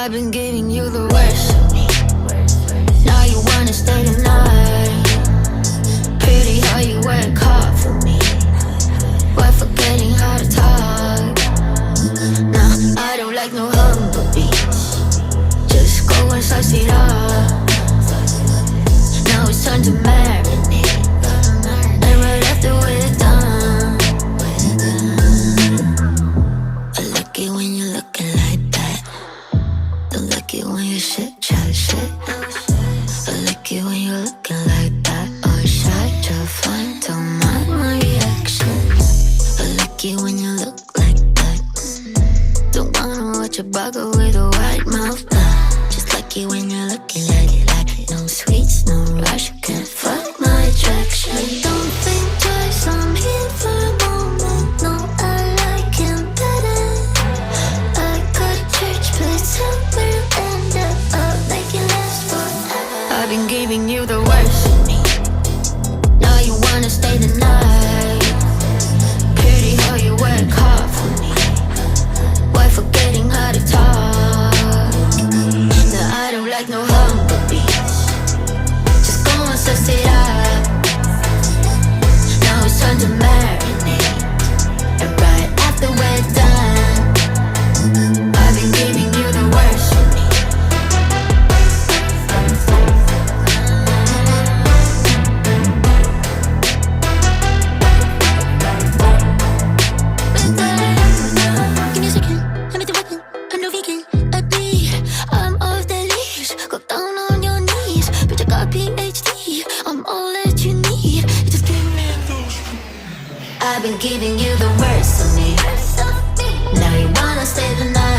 I've been giving you the worst of me. Now you wanna stay the night. Pretty how you work hard for me, while forgetting how to talk. Nah, I don't like no humble beats. Just go and slice it up. Now it's time to marinate, and right after we're done, I like it when you're looking like that. Don't like it when you shit, chat shit. I like it when you're looking like that. Oh, shy, Joffen, don't mind my reaction. I like it when you look like that. Don't wanna watch a bugger with a white mouth. Just like it when you're looking like it. No sweets, no rush, can't fuck my attraction. Don't think twice, I'm here for a moment. No, I like him better. I got a church place somewhere and I'll make it last forever. I've been giving you the worst of me. Now you wanna stay the night. Pretty how you work hard for me, why forgetting how to talk. Now I don't like no humble beats. Just go and suss it up. Now it's time to marinate, and right after we're done, I've been giving you the worst of me. Give me a second, I'm at the weapon, I'm no vegan. I'm off the leash, go down on your knees. Bitch, I got PhD, I'm all that you need. You just give me those. I've been giving you the worst of me. Now you wanna stay the night.